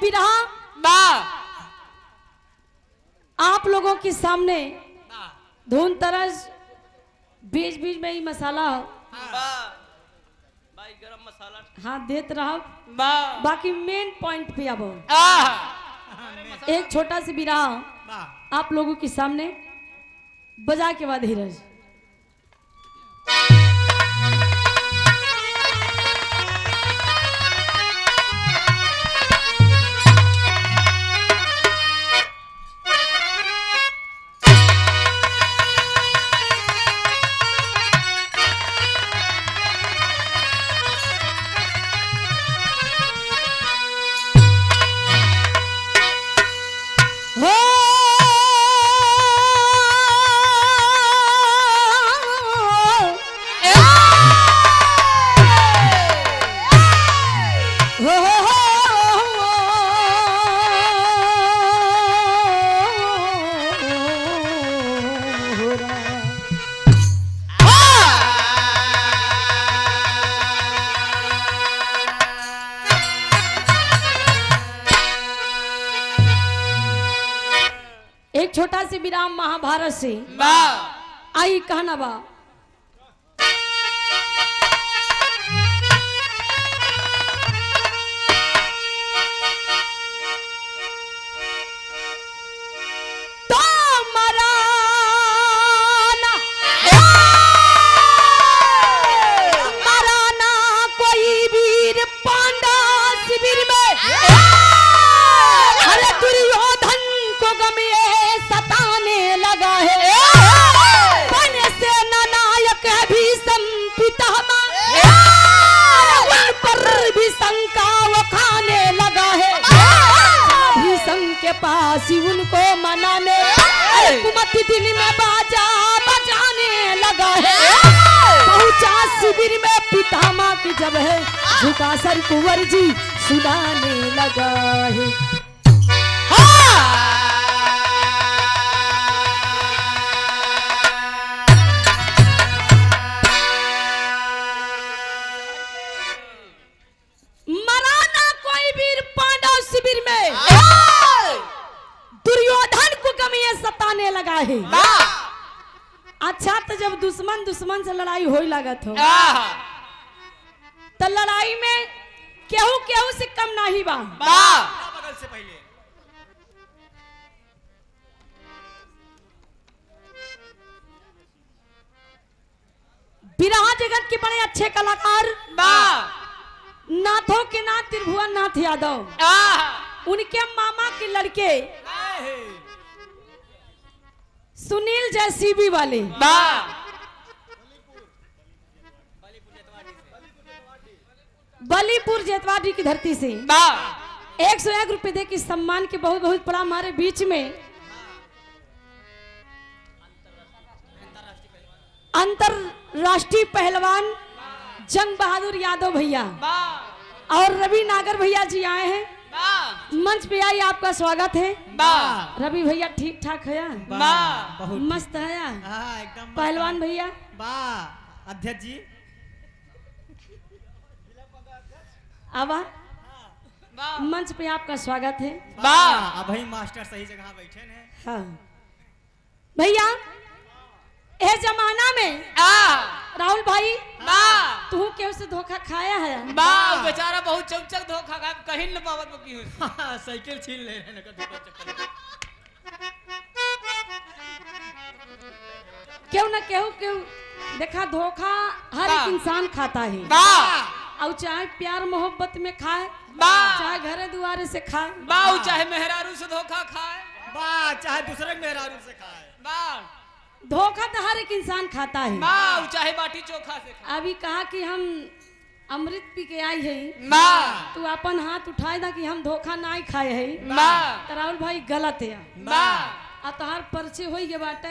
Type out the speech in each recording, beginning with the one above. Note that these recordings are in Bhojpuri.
बिरहा बा आप लोगों के सामने धुन तरस बीच बीच में ही मसाला भाई गरम मसाला हाँ देते रहो बा बाकी मेन पॉइंट पे अब एक छोटा सी बिरहा आप लोगों के सामने बजा के बाद धीरज एक छोटा सी विराम महाभारत से बा आई कहना बा तो मराना मराना कोई वीर पांडा शिविर में अरे दुर्योधन को गमिए सताने लगा है बने से नायक भी संपितामह उन पर भी शंका वो खाने लगा है भीषम के पास ही उनको मनाने कुमति दिल में बाजा बजाने लगा है पहुंचा शिविर में पितामह की जब है झुका सर कुंवर जी सुनाने लगा है मराना कोई वीर पांडव शिविर में दुर्योधन को कमियां सताने लगा है अच्छा तो जब दुश्मन दुश्मन से लड़ाई हो लागत हो तो लड़ाई में केहू केहू से कम नहीं बा बगल से पहले बिरहा जगत के बड़े अच्छे कलाकार नाथों के नाथ त्रिभुवन नाथ यादव उनके मामा के लड़के सुनील जयसीबी वाले बलीपुर जेतवाड़ी की धरती से 101 रुपए दे के सम्मान के बहुत बहुत बड़ा हमारे बीच में अंतरराष्ट्रीय पहलवान जंग बहादुर यादव भैया और रवि नागर भैया जी आए हैं मंच पे आई आपका स्वागत है रवि भैया ठीक ठाक है मस्त है एकदम पहलवान भैया अध्यक्ष जी आवा मंच पे आपका स्वागत है अभी मास्टर सही जगह बैठे हैं हाँ भैया ए जमाना में राहुल भाई तू केहू से धोखा खाया है बेचारा बहुत चौचक धोखा खा कहीं न पावत की साइकिल छीन ले रहे हैं क्यों ना केहू देखा धोखा हर एक इंसान खाता है और चाहे प्यार मोहब्बत में खाए चाहे घरे दुआरे से खाए चाहे मेहरारू से धोखा खाए चाहे दूसरे मेहरारू से खाए धोखा तो हर एक इंसान खाता है चाहे बाटी चोखा से खाए अभी कहा कि हम अमृत पी के आई है तू अपन हाथ उठाए ना कि हम धोखा नहीं खाए है तो राहुल भाई गलत है आ तोहार परिचय हो गए बाटे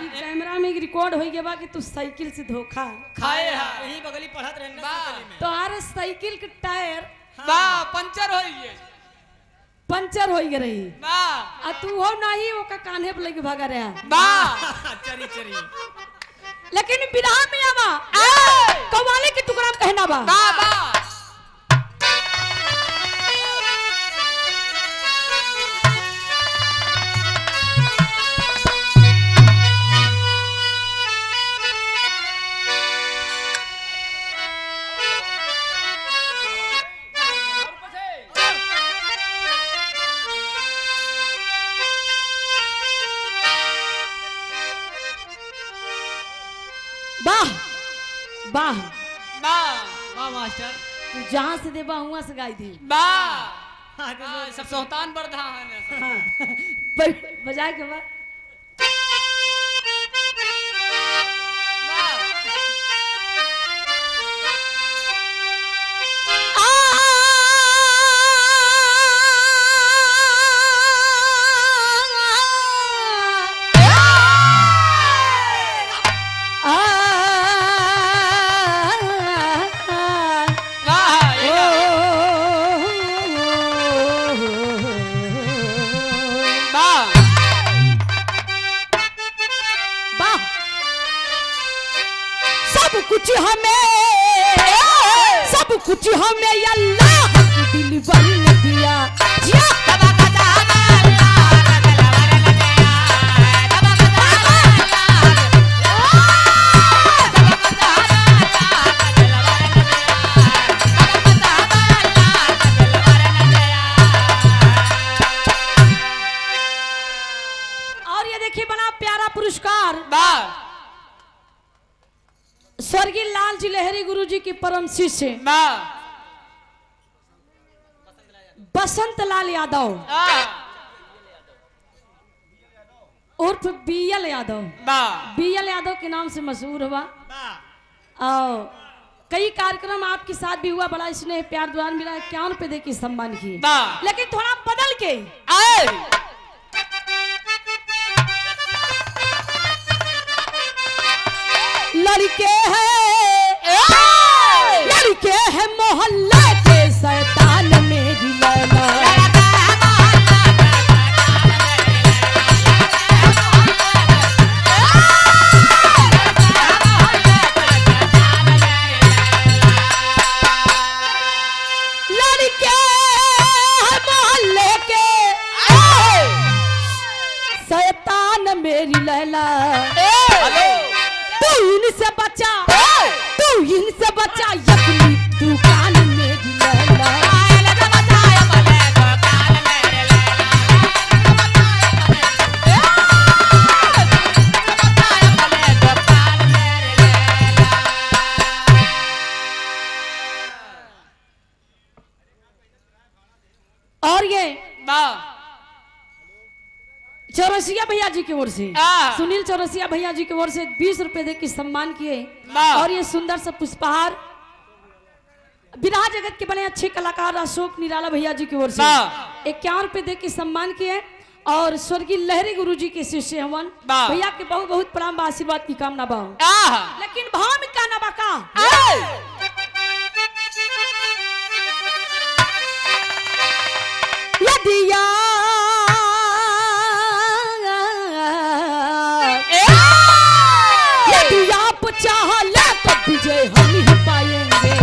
ई कैमरा में रिकॉर्ड हो गया बा कि तू साइकिल से धोखा खाए यही बगली पढ़त रहने साइकिल में तोहार साइकिल के टायर पंचर हो गए पंचर हो गई रही आ तू हो नहीं ओका कान्हे पे लेके भागा रहा चरी चरी लेकिन बिरहा में आवा कव्वाली के टुकड़ा में कहना बा वाह वाह वाह मास्टर। तू जहाँ से देबा वहाँ से गाई दी। वाह हाँ, तो सब सोहतान बरधा है हाँ बजाए के बाद सब कुछ हमें अल्लाह दिल बन दिया। और ये देखिए बड़ा प्यारा पुरस्कार स्वर्गीय लाल जी लहरी गुरु जी की परम शिष्य बसंत लाल यादव उर्फ बीएल यादव, बीएल यादव के नाम से मशहूर हुआ और कई कार्यक्रम आपके साथ भी हुआ, बड़ा स्नेह प्यार दुआर मिला, 51 रुपए दे के सम्मान किए, लेकिन थोड़ा बदल के लड़के हैं मोहल्ले के शैतान मेरी लैला। लड़के हैं मोहल्ले के शैतान मेरी लैला। तू इनसे बचा यकनी दुकान मेरी लैला। और ये चौरसिया भैया जी की ओर से सुनील चौरसिया भैया जी की ओर से 20 रुपए दे के सम्मान किए और ये सुंदर सा पुष्पहार विराह जगत के बने अच्छे कलाकार अशोक निराला भैया जी की ओर से 51 रुपए दे के सम्मान किए और स्वर्गीय लहरी गुरु जी के शिष्य हवन भैया के बहुत बहुत प्रणाम आशीर्वाद की कामना बा। लेकिन भाव में का नबा का यदि आप चाह ले तो विजय हम ही पाएंगे।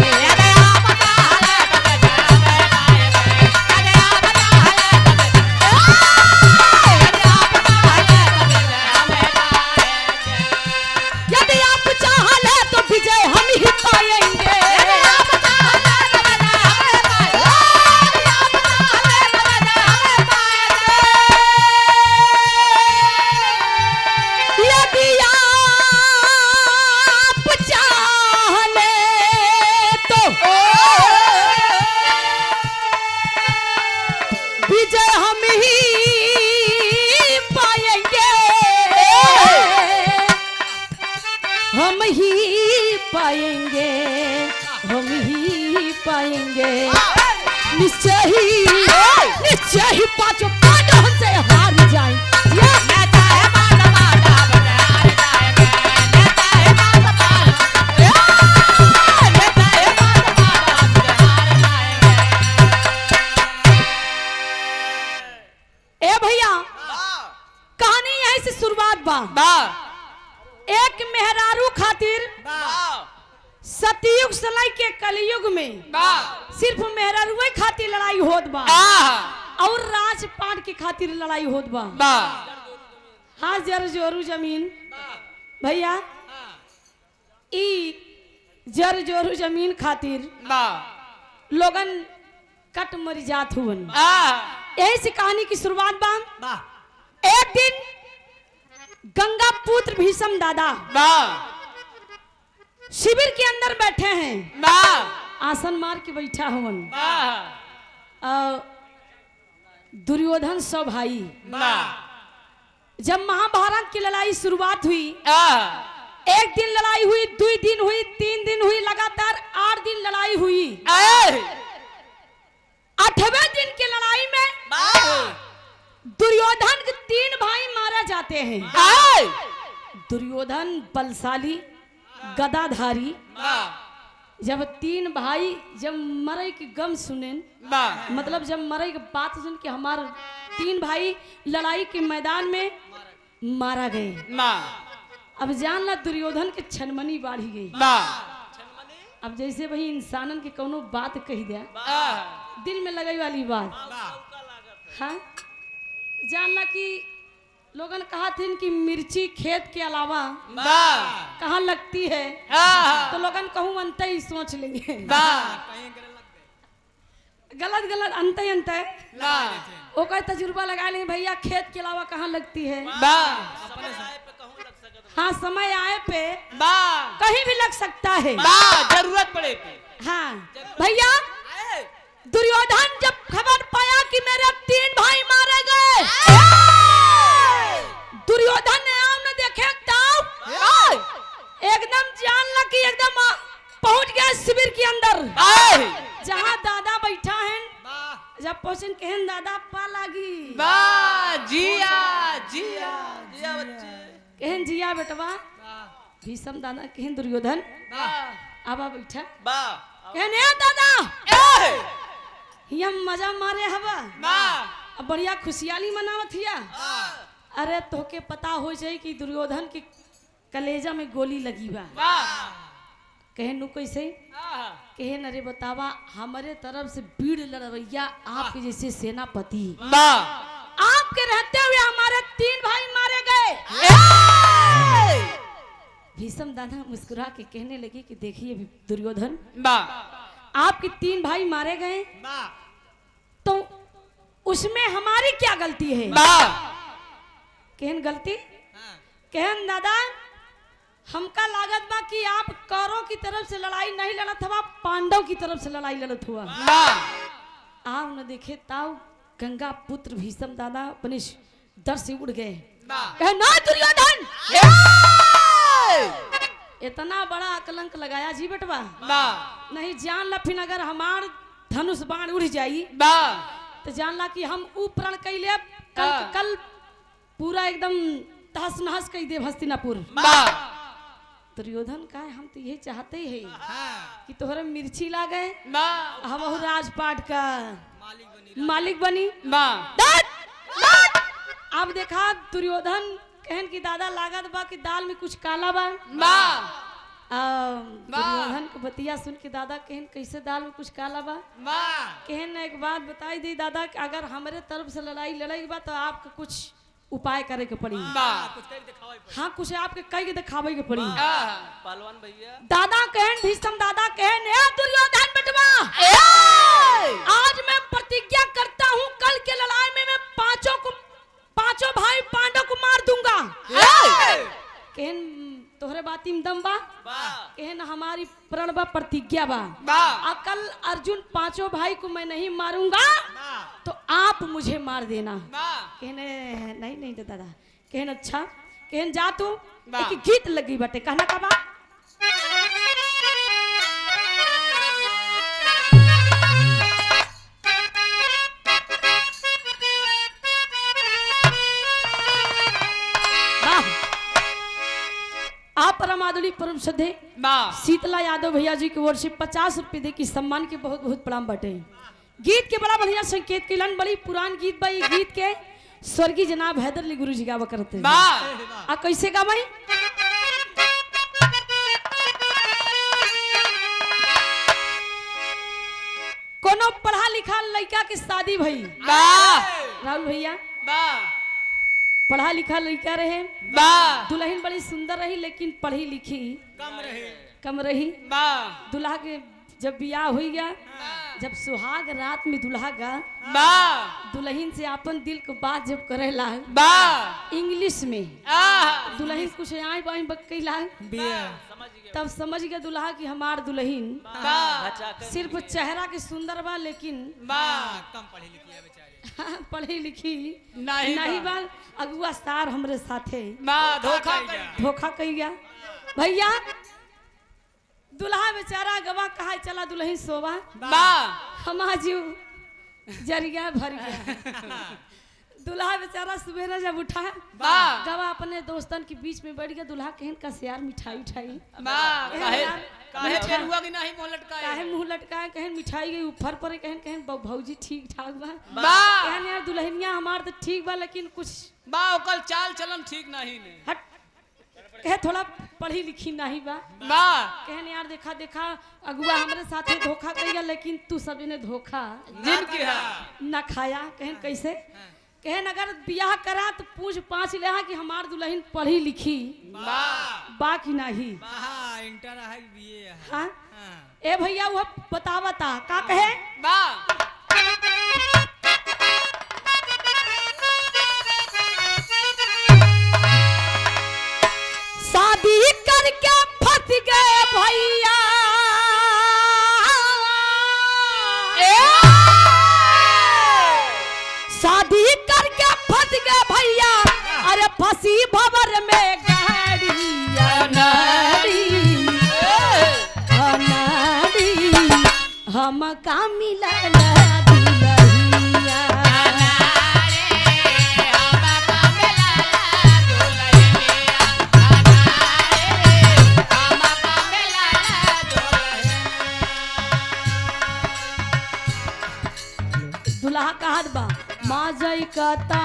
यदि आप चाह ले तो विजय हम ही पाएंगे। निश्चय ही पांचों पांडव से हार जाएं। ए भैया कहानी यहीं से शुरुआत बा। एक मेहरारू खातिर सतयुग से लेके कलयुग में सिर्फ मेहरारूए खातिर लड़ाई होत बा और राजपाट के खातिर लड़ाई होत बा। हाँ जर जोरू जमीन भैया ई जर जोरू जमीन खातिर लोगन कट मर जात हुवन। यही से कहानी की शुरुआत बा। एक दिन गंगा पुत्र भीष्म दादा शिविर के अंदर बैठे हैं, बा आसन मार के बैठा हवन। बा दुर्योधन सौ भाई, बा जब महाभारत की लड़ाई शुरुआत हुई, आ एक दिन लड़ाई हुई, 2 दिन हुई, 3 दिन हुई, लगातार 8 दिन लड़ाई हुई। ए 8वें दिन की लड़ाई में बा दुर्योधन के 3 भाई मारे जाते हैं। ए दुर्योधन बलशाली गदाधारी, बा जब 3 भाई जब मरे की गम सुने, बा मतलब जब मरे की बात सुन के हमारे 3 भाई लड़ाई के मैदान में मारा गए। बा अब जान ला दुर्योधन के छनमनी बाढ़ी गई। बा अब जैसे वही इंसानन के कोनो बात कही दिया, आ दिल में लगई वाली बात। हाँ, जानला कि लोगन कहा थे कि मिर्ची खेत के अलावा बा कहाँ लगती है, आ तो लोगन कहूँ अंत ही सोच लेंगे। बा गलत गलत अंत ही अंत है। बा ओकर तजुर्बा लगा लेंगे, भैया खेत के अलावा कहाँ लगती है। बा हाँ, समय आए पे बा कहीं भी लग सकता है। बा जरूरत पड़े पे हाँ भैया, दुर्योधन जब खबर पाया कि मेरे 3 भाई मारे गए, दुर्योधन ने आमने देखे ताऊ, एकदम जान लगा कि एकदम पहुंच गया शिविर के अंदर, जहां दादा बैठा है। जब पहुंचन कहन दादा पा लागी, बा जिया जिया जिया बच्चे कहन जिया बेटवा। भीषम दादा कहन दुर्योधन बा आबा बैठा, बा कहन ए दादा ए हम मजा मारे हवा, बा अब बढ़िया खुशहाली मनावत हिया। अरे तोके पता हो जाए कि दुर्योधन के कलेजा में गोली लगी बा। बा कहन नु कैसे, कहन अरे बतावा हमारे तरफ से वीर लड़वैया आपके जैसे सेनापति, बा आपके रहते हुए हमारे 3 भाई मारे गए। भीषम दादा मुस्कुरा के कहने लगे कि देखिए दुर्योधन, बा आपके 3 भाई मारे गए तो उसमें हमारी क्या गलती है। बा कहन गलती, कहन दादा हमका लागत बा कि आप कौरव की तरफ से लड़ाई नहीं लड़त हुआ, पांडव की तरफ से लड़ाई लड़त हुआ। बा आप न देखे ताऊ गंगा पुत्र भीषम दादा अपने डर से उड़ गए। कहे ना दुर्योधन, इतना बड़ा कलंक लगाया जी बेटवा, बा नहीं जान ला फिर अगर हमार धनुष बाण उड़ जाई बा तो जान ला कि हम ऊ प्रण कैले कल पूरा एकदम तहस नहस कई दे हस्तिनापुर। बा दुर्योधन का हम तो यही चाहते ही है कि तोहरे मिर्ची ला गए, बा हम राजपाट का मालिक बनी। बा अब देखा दुर्योधन कहन की दादा लागत बा कि दाल में कुछ काला बा। बा दुर्योधन को बतिया सुन के दादा कहन कैसे दाल में कुछ काला बा। बा कहन एक बात बताई दी दादा कि अगर हमारे तरफ से लड़ाई लड़ाई बा तो आपको कुछ उपाय करे के पड़ी। बा हाँ, कुछ आपके कई के दिखावे के पड़ी। पहलवान भैया दादा कहन भीषम दादा कहन ए दुर्योधन बेटवा, आज मैं प्रतिज्ञा करता हूँ कल के लड़ाई में मैं पांचों भाई पांडव को मार दूंगा। कहन तोहरे बाती में दम बा, कहन हमारी प्रण बा प्रतिज्ञा बा, कल अर्जुन 5 भाई को मैं नहीं मारूंगा तो आप मुझे मार देना। कहने नहीं नहीं दादा। कहन अच्छा, कहन जा तू, एक गीत लगी बटे कहना का बा। आप परम आदरणीय परम श्रद्धे शीतला यादव भैया जी की ओर से 50 रुपये दे की सम्मान के बहुत बहुत प्रणाम बटे। गीत के बड़ा बढ़िया संकेत कैलन, बड़ी पुरान गीत बा। ये गीत के स्वर्गीय जनाब हैदर अली गुरु जी गावा करते हैं। आ कैसे गावाई, कोनो पढ़ा लिखा लड़का की शादी भई, राहुल भैया पढ़ा लिखा लड़का रहे, दुल्हन बड़ी सुंदर रही लेकिन पढ़ी लिखी कम रही। दुल्हा के जब बियाह हो गया, जब सुहाग रात में दुल्हा गा दुल्हन से अपन दिल को बात जब करेला इंग्लिश में, दुल्हन कुछ आई बाई बकैला तब समझ गया दुल्हा कि हमार दुल्हन वाह सिर्फ चेहरा के सुंदर बा लेकिन वाह कम पढ़ी लिखी है बेचारी। पढ़ी लिखी नहीं नहीं बा। अगुआ सार हमरे साथे वाह धोखा धोखा कही गया भैया। दुल्हा बेचारा गवा कहा चला दुल्हन सोवा वाह हम आजू जरिया भर गया। दुल्हा बेचारा सवेरे जब उठा वाह गवा अपने दोस्तन के बीच में बैठ गया। दुल्हा कहन का यार मिठाई उठाई वाह काहे काहे मिठाई- फेर हुआ कि नहीं मुंह लटकाए काहे मुंह लटकाए कहन मिठाई गई ऊपर पर कहन कहन भौजी ठीक ठाक बा वाह कहन यार दुल्हनिया हमार तो ठीक बा लेकिन कुछ वाह कल चाल चलन ठीक नहीं ने हट कहे थोड़ा पढ़ी लिखी नहीं बा। वाह कहन यार देखा देखा अगुआ हमरे साथे धोखा करिया लेकिन तू सब ने धोखा जिनकी है न खाया। कहन कैसे कहन अगर बियाह करा तो पूछ पाछ ले कि हमार दुल्हन पढ़ी लिखी वाह बा कि नहीं। हाँ इंटर है बीए है। हाँ हाँ। ए भैया वह बतावता का कहे वाह शादी करके फंस गए भैया शादी करके फंस गए भैया। अरे फंसी भवर में गाड़िया नारी नारी हम का मिला दुल्हनिया दुल्हा कहत बा माँ जई कहता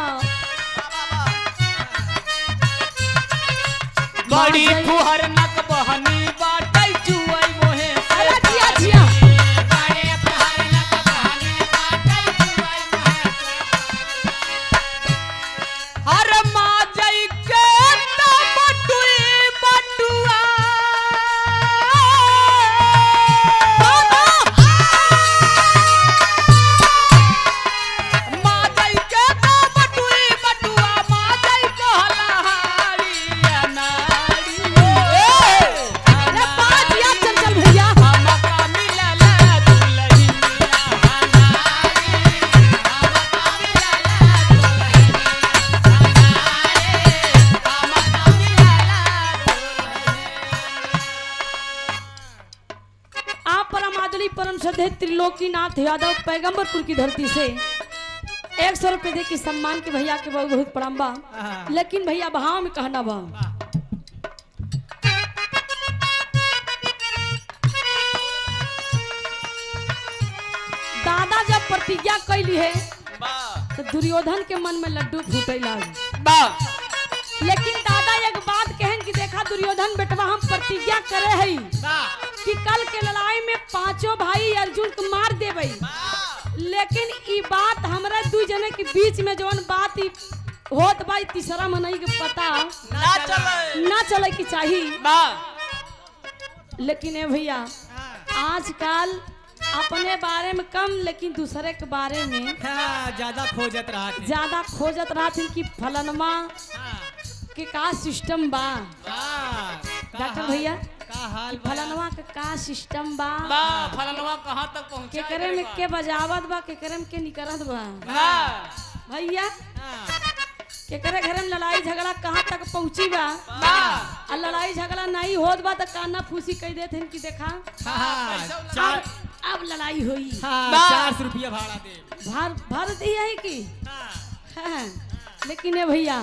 बड़ी फुहर नक बहनी बाटै जुआई मोहे से अरे जिया जिया बड़े फुहर नक बहनी बाटै जुआई मोहे से हर माँ जई के त बटुई बटुआ माँ जई के त बटुई बटुआ माँ जई कहला अरे बड़ा जिया चल चल भैया आप परमादली परम श्रद्धेय त्रिलोकीनाथ यादव पैगंबरपुर की धरती से 100 रुपए दे के सम्मान के भैया के बहुत बहुत प्रणाम बा। लेकिन भैया भाव में कहना बा दादा जब प्रतिज्ञा कैली है तो दुर्योधन के मन में लड्डू फूटे लाग। लेकिन दादा एक बात कहन कि देखा दुर्योधन बेटवा हम प्रतिज्ञा करे हई कि कल के लड़ाई में पांचों भाई अर्जुन को मार देबई। लेकिन ई बात हमरा दू जने के बीच में जवन बात ई होत बा तीसरा मनई के पता ना चले की चाहिए। लेकिन ए भैया आजकल अपने बारे में कम लेकिन दूसरे के बारे में हाँ, ज्यादा खोजत रहा थे। ज्यादा खोजत रहा थी कि फलनमा हाँ, के का सिस्टम बा। हाँ, का डॉक्टर हाल- भैया का हाल बा? फलनवा के का सिस्टम बा फलनवा कहाँ तक पहुँचा केकरे में के बजावत बा केकरे में के निकरत बा भैया हाँ, केकरे घरे में लड़ाई झगड़ा कहाँ तक पहुंची बा। आ लड़ाई झगड़ा नहीं होत बा तो काना फूसी कह देते हैं कि देखा हाँ, अब लड़ाई हुई हाँ, बा। 400 रुपया भाड़ा दे। भर दी है कि हाँ, हाँ। लेकिन ये भैया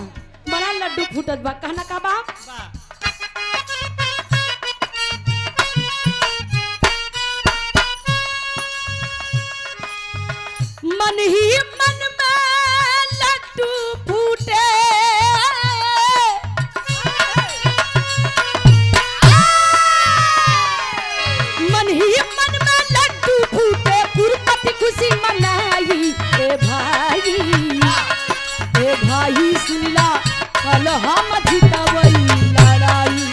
बड़ा लड्डू फूटत बा कहना का बाप बा। मन ही मन में लड्डू फूटे मन ही मन में लड्डू फूटे गुरपति खुशी मनाई ए भाई सुनला कल हम जितवई लड़ाई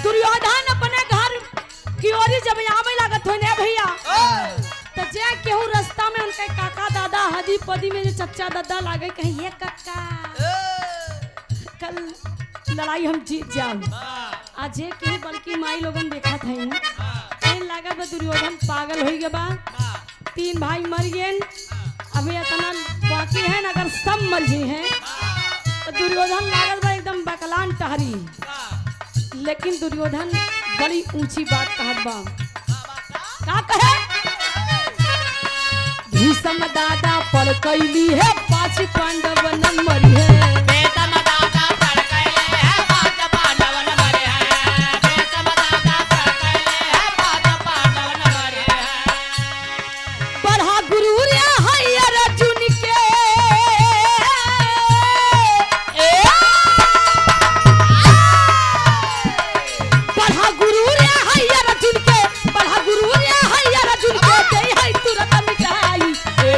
दुर्योधन अपने घर की ओर जब आवे लागत हो ने भैया तो जे केहू रास्ता में उनके काका दादा हाजी पदी में जो चच्चा दादा लागे कहीं ये काका कल लड़ाई हम जीत जाऊं आज ये केहू बल्कि माई लोगन देखा थे इन लागत बा दुर्योधन पागल हो गए बा 3 भाई मर गए अभी इतना बाकी है ना अगर सब मर गए हैं तो दुर्योधन लागत बा एकदम बकलान टहरी लेकिन दुर्योधन बड़ी ऊंची बात कहत बा का कहे भीष्म दादा पर कैली है 5 पांडव न मरी है बढ़ा गुरु रे है अर्जुन के बढ़ा गुरु रे है अर्जुन के बढ़ा गुरु रे है अर्जुन के दे है तुरंत मिटाई ए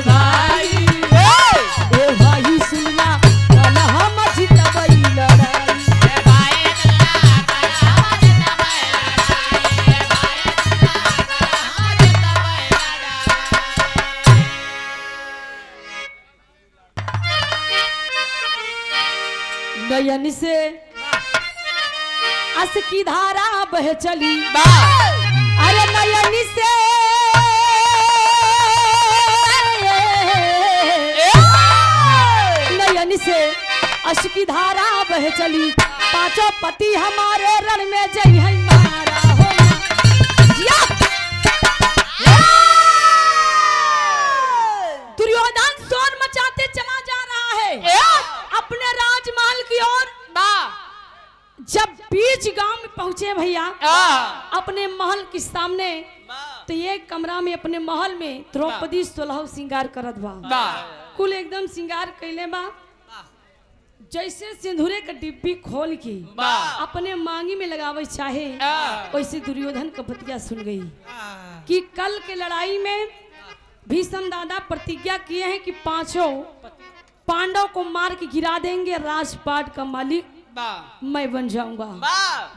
भाई सुनना कल हम जीतबई लड़ाई नयन से अस की धारा बह चली अरे नयन से नयन से अस की धारा बह चली 5 पति हमारे रण में जय है मारा हो जिया। दुर्योधन शोर मचाते चला जा रहा है अपने राजमहल की ओर जब बीच गांव में पहुंचे भैया अपने महल के सामने तो ये कमरा में अपने महल में द्रौपदी 16 श्रृंगार करत बा कुल एकदम श्रृंगार कैले बा जैसे सिंदूरे का डिब्बी खोल के अपने मांगी में लगावे चाहे वैसे दुर्योधन का बतिया सुन गई कि कल के लड़ाई में भीष्म दादा प्रतिज्ञा किए हैं कि 5 पांडव को मार के गिरा देंगे राजपाट का मालिक मैं बन जाऊंगा।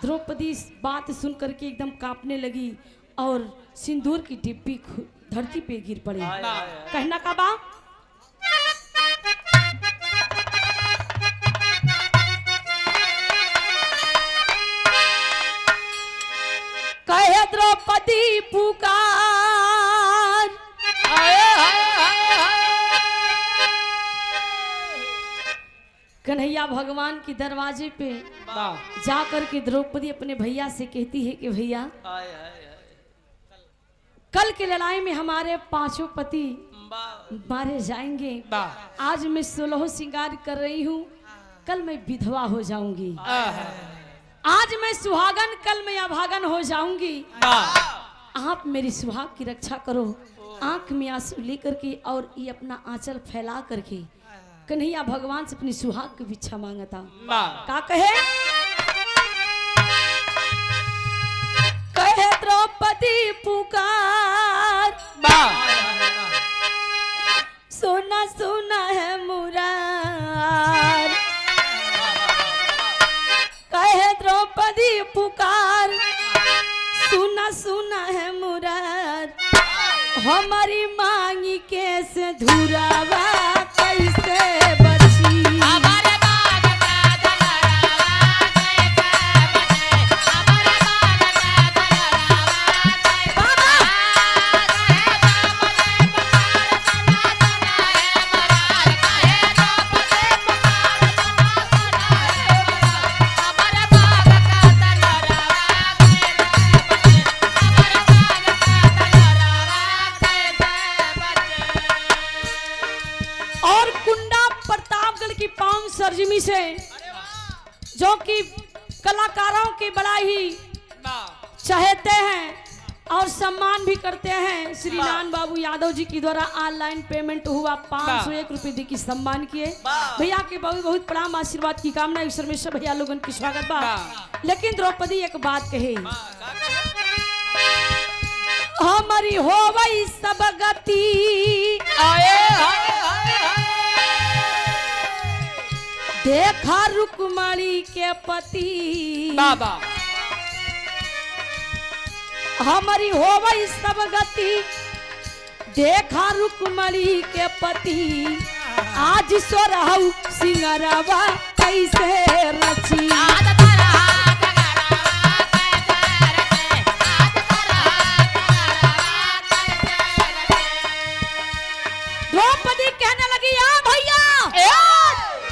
द्रौपदी इस बात सुन करके एकदम कांपने लगी और सिंदूर की डिब्बी धरती पे गिर पड़ी। कहना का बा कहे द्रौपदी पुकार कन्हैया भगवान के दरवाजे पे जा करके द्रौपदी अपने भैया से कहती है कि भैया कल के लड़ाई में हमारे 5 पति मारे जाएंगे आज मैं 16 श्रृंगार कर रही हूँ कल मैं विधवा हो जाऊंगी आज मैं सुहागन कल मैं अभागन हो जाऊंगी आप मेरी सुहाग की रक्षा करो। आंख में आंसू लेकर के और ये अपना आंचल फैला करके कन्हैया भगवान से अपनी सुहाग की भिक्षा मांगता का कहे द्रौपदी पुकार सोना सोना है मुरार कहे द्रौपदी पुकार सुना सुना है मुरार हमारी मांगी कैसे धुरावा कैसे बची सरजमी से जो कि कलाकारों की बड़ा ही चाहते हैं और सम्मान भी करते हैं। श्री लाल बाबू यादव जी की द्वारा ऑनलाइन पेमेंट हुआ 501 रुपए दी की सम्मान किए भैया के बहुत बहुत प्रणाम आशीर्वाद की कामना ईश्वर में सब भैया लोगन की स्वागत बा। लेकिन द्रौपदी एक बात कहे हमारी हो वही सब गति देखा रुक्मणी के पति बाबा हमारी हो वही सब गति देखा रुक्मणी के पति आज सोरहु सिंगरवा कैसे रची। द्रौपदी कहने लगी आ भैया,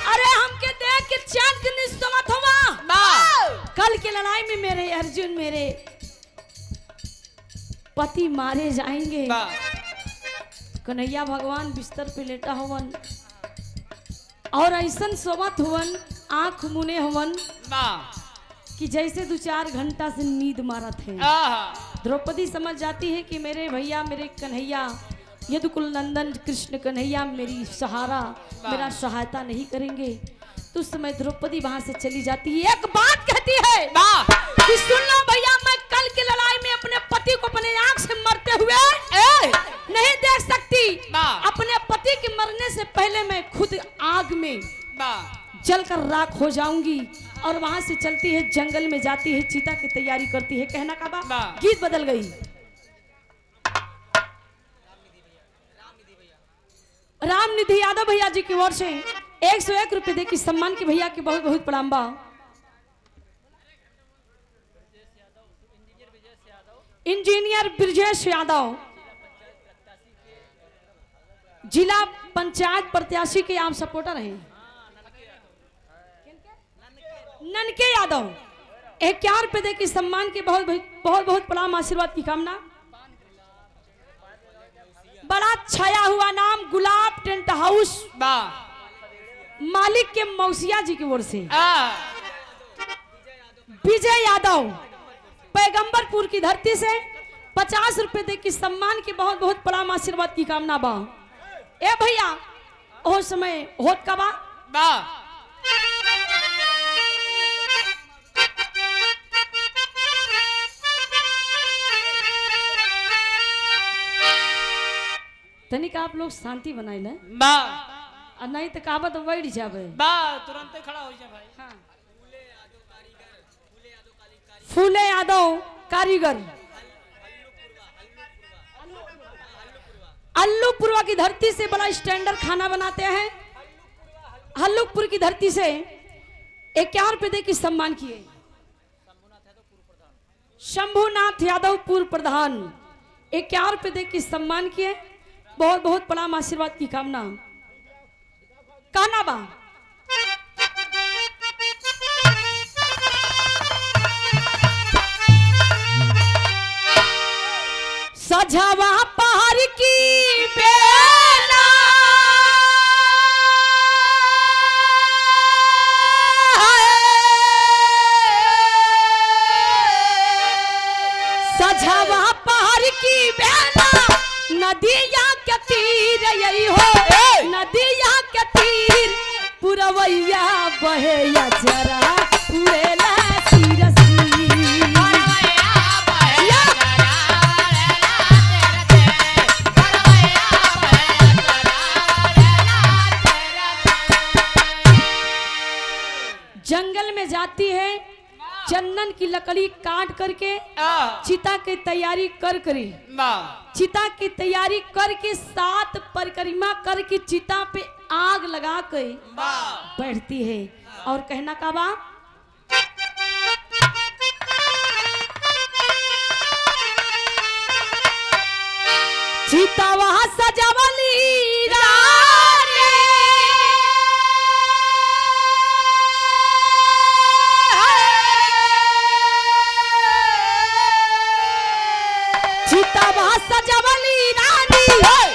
अरे हमके देख के चैन की निश्चय मत हुआ। कल की लड़ाई में मेरे अर्जुन मेरे पति मारे जाएंगे। कन्हैया भगवान बिस्तर पे लेटा हवन और ऐसन सोवत हुवन, आंख मुने हुवन कि जैसे 2-4 घंटा से नींद मारत है। द्रौपदी समझ जाती है कि मेरे भैया मेरे कन्हैया यदुकुल नंदन कृष्ण कन्हैया मेरी सहारा मेरा सहायता नहीं करेंगे। तो उस समय द्रौपदी वहां से चली जाती है। एक बात कहती है कि सुन लो भैया, मैं कल की लड़ाई में अपने पति को अपने आंख से मरते हुए नहीं देख सकती। अपने पति के मरने से पहले मैं खुद आग में जलकर राख हो जाऊंगी। और वहां से चलती है, जंगल में जाती है, चीता की तैयारी करती है। कहना का बात, गीत बदल गई। रामनिधि यादव भैया जी की ओर से 101 रुपए दे की सम्मान की भैया की बहुत बहुत प्रणाम बा। इंजीनियर ब्रजेश यादव जिला पंचायत प्रत्याशी के आप सपोर्टर हैं। ननके यादव 51 रुपए दे की सम्मान की बहुत बहुत प्रणाम, आशीर्वाद की कामना। बड़ा छाया हुआ नाम गुलाब टेंट हाउस मालिक के मौसिया जी की ओर से विजय यादव पैगंबरपुर की धरती से 50 रुपए दे की सम्मान की बहुत बहुत प्रणाम, आशीर्वाद की कामना बा। ए भैया ओ समय होत का बा तनिक आप लोग शांति बनाए ले और नहीं तो काबा तो बैठ जावे तुरंत खड़ा हो जा भाई। हाँ। फूले यादव कारीगर अल्लूपुरवा की धरती से बड़ा स्टैंडर्ड खाना बनाते हैं। हल्लुकपुर की धरती से 51 रुपए दे की सम्मान किए। शंभुनाथ यादव पूर्व प्रधान 51 रुपए दे की सम्मान किए। बहुत बहुत प्रणाम, आशीर्वाद की कामना। काना बा सजावा पहाड़ की बेला सजावा पहाड़ की बेला नदिया के तीर यही हो, नदिया के तीर पुरवैया बहेया जरा उड़ेला सिरसी। जंगल में जाती है, चंदन की लकड़ी काट करके चिता की तैयारी कर करी, चिता की तैयारी करके 7 परिक्रमा करके चिता पे आग लगा के बैठती है। और कहना का बा चिता वहां सजावली सजवली रानी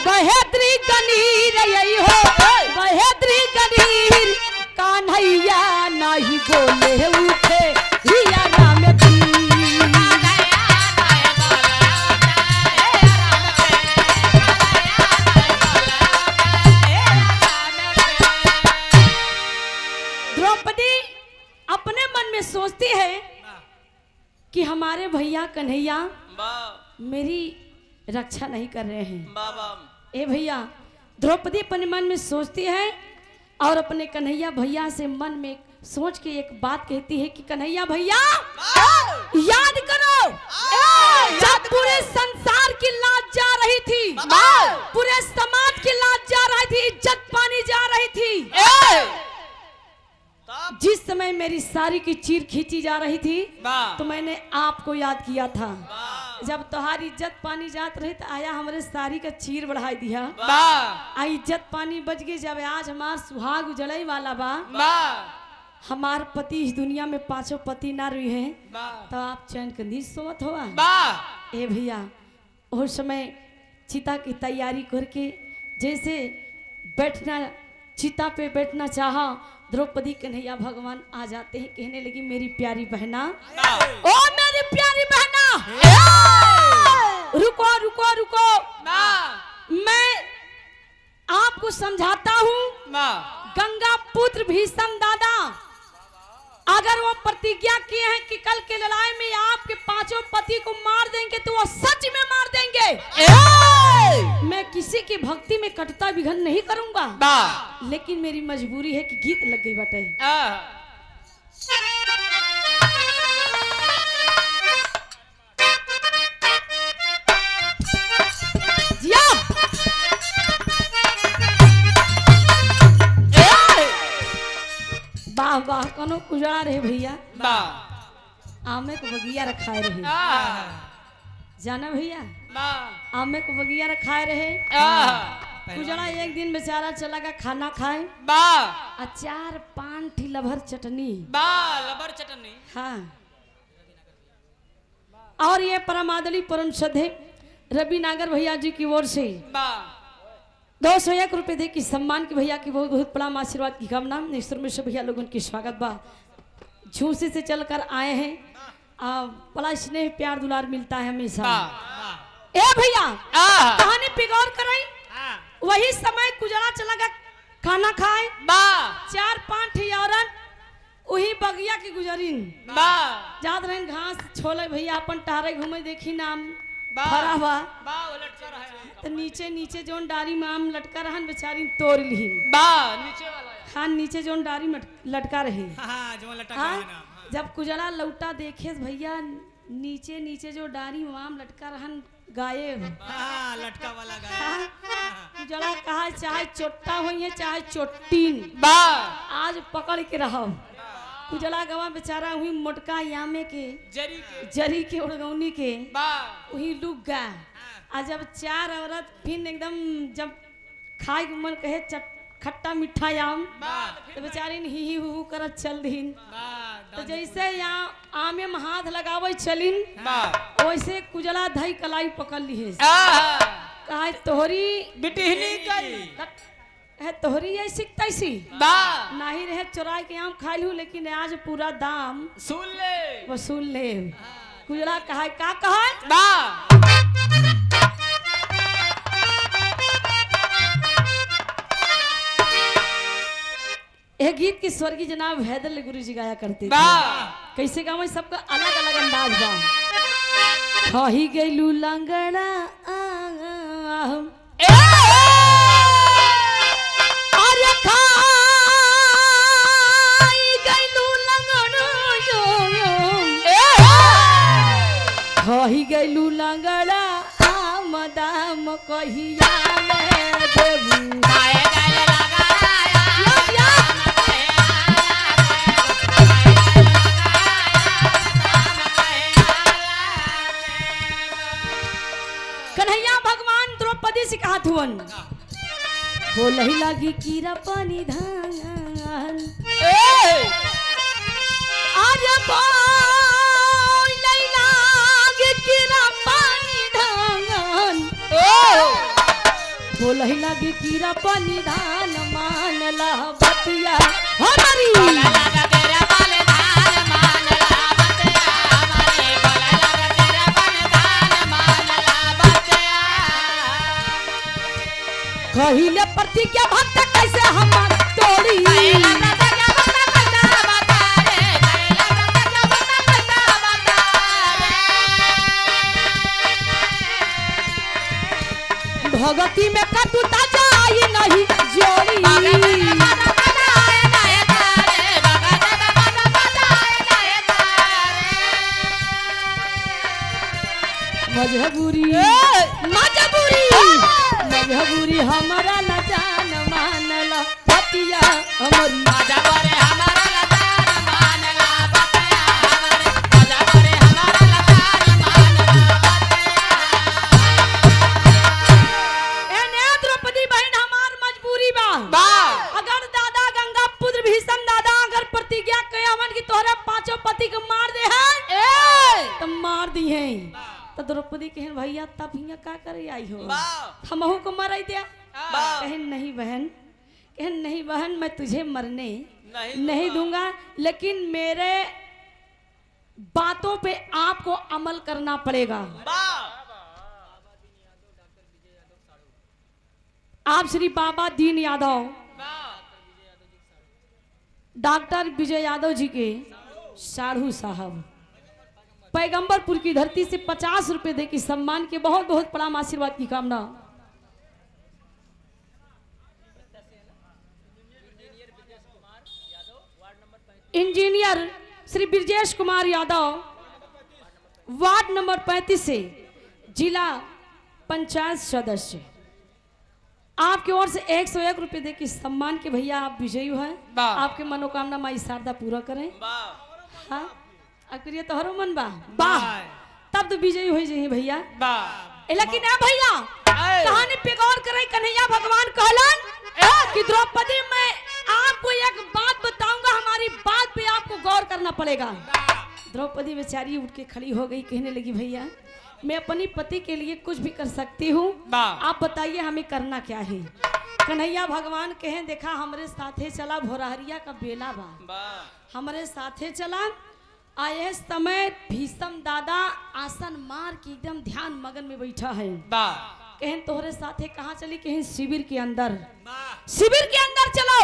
बहेद्री गनीर यही हो, बहेद्री गनीर कान्हैया नहीं बोले उठे रिया राम द्रौपदी अपने मन में सोचती है कि हमारे भैया कन्हैया मेरी रक्षा नहीं कर रहे हैं। ए भैया द्रौपदी अपने मन में सोचती है और अपने कन्हैया भैया से मन में सोच के एक बात कहती है कि कन्हैया भैया याद करो जब पूरे संसार की लाज जा रही थी, पूरे समाज की लाज जा रही थी, इज्जत पानी जा रही थी। जिस समय मेरी साड़ी की चीर खींची जा रही थी तो मैंने आपको याद किया था। जब तुम्हारी इज्जत पानी जात रही तो आया हमारे साड़ी का चीर बढ़ाई दिया, आ इज्जत पानी बच गई। जब आज हमार सुहाग उजड़े वाला बा, हमार पति इस दुनिया में 5 पति ना रही है, तो आप चैन के नींद सोवत हुआ। ए भैया उस समय चिता की तैयारी करके जैसे बैठना, चिता पे बैठना चाहा, द्रौपदी कन्हैया भगवान आ जाते हैं, कहने लगी मेरी प्यारी बहना, ओ मेरी प्यारी बहना, रुको रुको रुको, मैं आपको समझाता हूँ। गंगा पुत्र भीष्म दादा अगर वो प्रतिज्ञा किए हैं कि कल के लड़ाई में आपके 5 पति को मार देंगे तो वो सच में मार देंगे। मैं किसी की भक्ति में कटुता विघन नहीं करूंगा, लेकिन मेरी मजबूरी है कि गीत लग गई बटे। वाह वाह कनो कुजड़ा रहे भैया, आमे को बगिया रखाए रहे, जाना भैया आमे को बगिया रखाए रहे। कुजड़ा एक दिन बेचारा चला गया खाना खाए, अचार 5 लभर चटनी, हाँ। और ये परमादली परम श्रद्धे रवि नागर भैया जी की ओर से 201 रुपए दे की सम्मान की भैया की बहुत बहुत प्रणाम, आशीर्वाद की कामना। ईश्वर में से भैया लोगों की स्वागत बा। झूसी से चलकर आए हैं, बड़ा स्नेह प्यार दुलार मिलता है हमेशा। ए भैया कहानी पिगौर कराई, वही समय गुजरा चला गया खाना खाए, 4-5 औरत वही बगिया की गुजरीन जात रहे घास छोले भैया अपन टहरे घूमे, देखी नाम भरा हुआ तो नीचे नीचे जोन डारी में आम लटका रहन बेचारी तोड़ ली, हाँ नीचे जोन डारी लटका रही। जब कुजड़ा लौटा देखे भैया नीचे नीचे जो डारी में आम लटका रहन गायब, लटका वाला गायब। कुजड़ा कहा चाहे चोट्टा हुई है चाहे चोटीन, आज पकड़ के रहो। कुजड़ा गवा बेचारा हुई मोटका यामे के जरी के उड़गौनी के वही लुक गया। आज जब 4 औरत फिर एकदम जब खाए के मन कहे खट्टा मीठा आम तो बेचारी ही हु करत चल दिन। तो जैसे यहाँ आमे में हाथ लगावे चलिन वैसे कुजड़ा धई कलाई पकड़ ली है, कहा तोहरी है तोहरी ऐसी तैसी नहीं रहे चुराई के आम खा लू, लेकिन आज पूरा दाम वसूल ले। कुजड़ा कहा का कहा यह गीत की स्वर्गीय जनाब हैदर गुरु जी गाया करते थे। कैसे गाँव सबका अलग अलग अंदाज बा। खाही गईलू लंगड़ा अरे खाई गईलू लंगड़ा खाही गईलू लंगड़ा आम दाम कहिया में देबू कन्हैया भगवान द्रौपदी से कहा थुवन बोलही लागी कीरा पानी धान अरे बोलही लागी कीरा पानी धान बोलही लागी कीरा पानी धान मान ला बतिया हमारी कहिले प्रतिज्ञा भक्त कैसे हम तोड़ी भगती में कटुता जाई नहीं जोड़ी मजबूरी मजबूरी हमारा न जान मानला पतिया हमारी मजबूरी हमारा लतान मानला बतिया हमारे मजबूरी हमारा लतान मानला बतिया। एने द्रौपदी बहन हमार मजबूरी बा बा अगर दादा गंगा पुत्र भीषम दादा अगर प्रतिज्ञा कहे हमन की तोहरा पांचों पति के मार दे है तो मार दी है तो द्रौपदी कहें भैया तब हिया का करे आई हो हमहू को मराई दिया कहें नहीं बहन कहें नहीं बहन मैं तुझे मरने नहीं दूंगा लेकिन मेरे बातों पे आपको अमल करना पड़ेगा। आप श्री बाबा दीन यादव डॉक्टर विजय यादव जी के साढ़ू साहब पैगंबरपुर की धरती से 50 रुपए दे के सम्मान के बहुत बहुत प्रणाम आशीर्वाद की कामना। Engineer Shri Brajesh Kumar Yadav ward number 35 से जिला पंचायत सदस्य आपकी ओर से 101 रुपए दे के सम्मान के भैया आप विजयी हैं। आपके मनोकामना माई शारदा पूरा करें। हाँ अक्रिय तोहरो मन बा वाह तब तो विजयी हो जाइए भैया। लेकिन ना भैया कहानी पे गौर करें कन्हैया भगवान कहलन कि द्रौपदी मैं आपको एक बात बताऊंगा हमारी बात पे आपको गौर करना पड़ेगा। द्रौपदी बेचारी उठ के खड़ी हो गई कहने लगी भैया मैं अपनी पति के लिए कुछ भी कर सकती हूँ आप बताइए हमें करना क्या है। कन्हैया भगवान कहें देखा हमारे साथे चला भोरहरिया का बेला बा हमारे साथे चला आए समय भीषम दादा आसन मार के एकदम ध्यान मगन में बैठा है। कहें तोहरे साथे कहाँ चली कहें शिविर के अंदर चलो।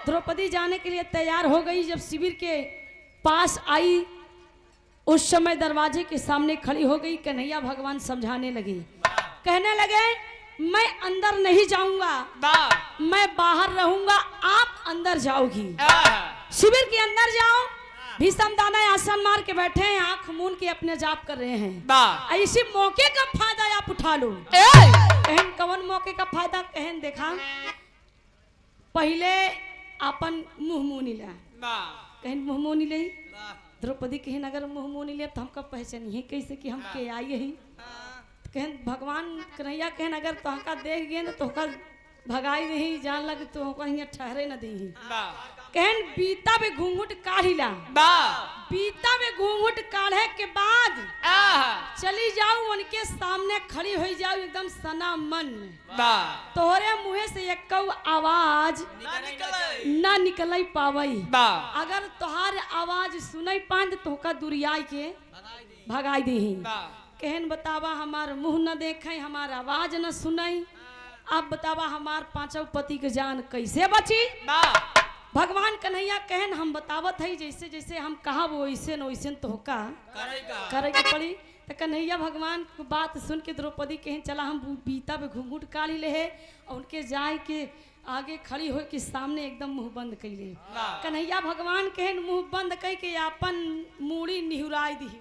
द्रौपदी जाने के लिए तैयार हो गई। जब शिविर के पास आई उस समय दरवाजे के सामने खड़ी हो गई। कन्हैया भगवान समझाने लगे कहने लगे मैं अंदर नहीं जाऊंगा मैं बाहर रहूंगा आप अंदर जाओगी। शिविर के अंदर जाओ। भीषम दादा आसन मार के बैठे हैं आंख मूंद के अपने जाप कर रहे हैं। इसी मौके का फायदा आप उठा लो। कहन कवन मौके का फायदा कहन देखा पहले अपन मुंह मुनी ला कहन मुंह मुनी ले। द्रौपदी कहन अगर मुंह मुनी ले तो हमका पहचानिए कैसे कि हम के आई है। कहन भगवान कन्हैया कहन अगर तोहका देख गए तो तोहका भगाई नहीं जान लग तो कहीं ठहरे न दी। कहन बीता में घूंघट काढ़ी ला। बीता में घूंघट काढ़े के बाद चली जाऊं उनके सामने खड़ी हो जाऊं एकदम सना मन तोहरे मुँह से एक आवाज ना निकल पावई। अगर तोहार आवाज सुनाई पान तो का दुरियाई के भगाई दी। कहन बतावा हमार मुंह न देखे हमार आवाज न सुनाई अब बतावा हमार पांचों पति के जान कैसे बची। भगवान कन्हैया कहन हम बतावत है जैसे जैसे हम कहा वो वैसे न वैसे तो होका करे के पड़ी। तो कन्हैया भगवान को बात सुन के द्रौपदी कहन चला हम बीता पे घूंघट काढ़ी ले है और उनके जाय के आगे खड़ी हो के सामने एकदम मुंह बंद कैले। कन्हैया भगवान कहन मुंह बंद कह के अपन मूड़ी निहुराई दी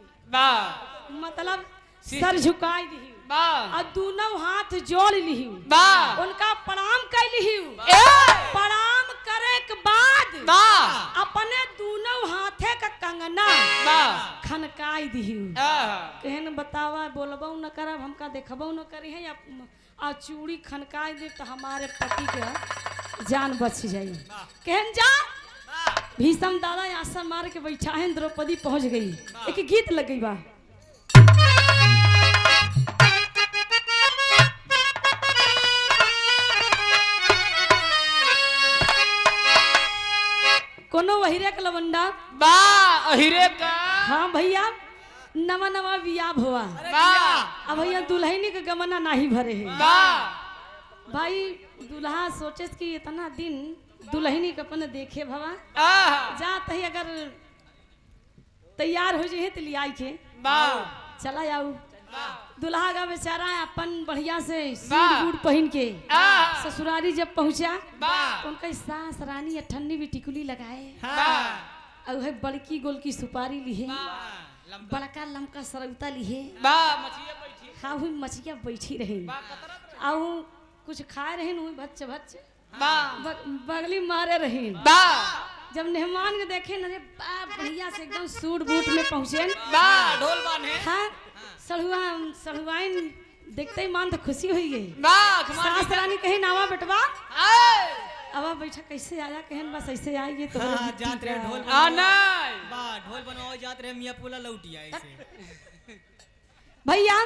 मतलब सर झुकाई दी और दोनों हाथ जोड़ ली उनका प्रणाम कर ली। प्रणाम करे के बाद अपने दोनों हाथे का कंगना खनकाई दी। कहन बतावा बोलबो न करब हमका देखबो न करी है आ चूड़ी खनकाई दे तो हमारे पति के जान बच जाई। कहन जा भीषम दादा आसन मार के बैठा है। द्रौपदी पहुंच गई। एक गीत लग गई बा कोनो वहीरे का लवंडा अहिरे का हाँ भैया नवा नवा बियाह हुआ अब भैया दुल्हनी के गमना नहीं भरे है। भाई दुल्हा सोचे कि इतना दिन दुल्हनी के अपन देखे भवा जात है अगर तैयार हो जाए तो लिया के चला जाऊ। दुल्हा का बेचारा अपन बढ़िया से सूट बूट पहन के ससुरारी जब पहुंचा उनका सास रानी अठन्नी भी टिकुली लगाए और है बड़की गोल की सुपारी लिहे बड़का लमका सरौता लिहे हाँ हुई मछिया बैठी रहे आऊ कुछ खाए रहीन हुई बच्चे बच्चे वाह बगली मारे रहीन। वाह जब मेहमान के देखे न रे बाप बढ़िया से एकदम सूट बूट में पहुंचे वाह ढोल बाने हाँ सड़ुआइन देखते ही मान तो खुशी हुई गई। वाह सास रानी कही नावा बेटवा आए अब बैठा कैसे आया कहन बस ऐसे आएगी तो हाँ, जात रहे ढोल आ नहीं वाह ढोल बनवाओ जात रहे मियाँ पुला लौटिया ऐसे भैया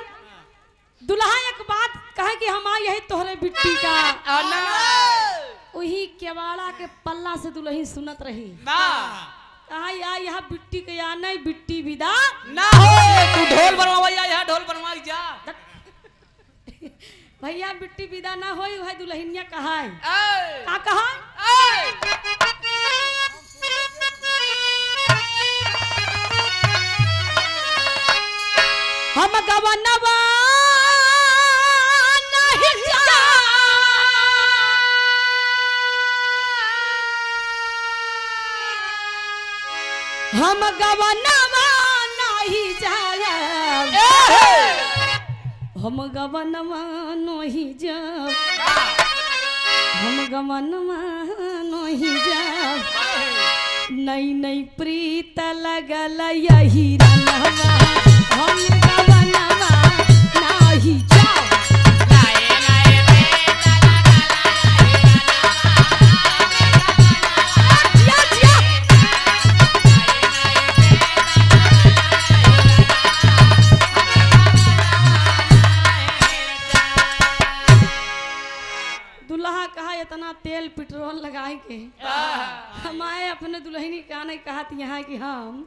दुल्हा एक बात कहे कि हम आई यही तोहरे बिट्टी का आ नहीं वही केवाड़ा के पल्ला से दुल्ही सुनत रही वाह कहा या यहाँ बिट्टी के या नहीं बिट्टी विदा ना हो तू ढोल बनवा यहाँ ढोल बनवा जा भैया बिट्टी विदा ना होई वह दुल्हनिया कहा है आए का कहा आए हम गवनवा नहीं जा हम गवनवा नहीं जाया हम गवनवा नहीं जा हम गवनवा नहीं जा नई नई प्रीत लगल यही रनवा हम गवनवा नहीं जा दुल्हा कहा इतना तेल पेट्रोल लगाए के हम आए अपने दुल्हनी का नहीं कहा यहाँ कि हम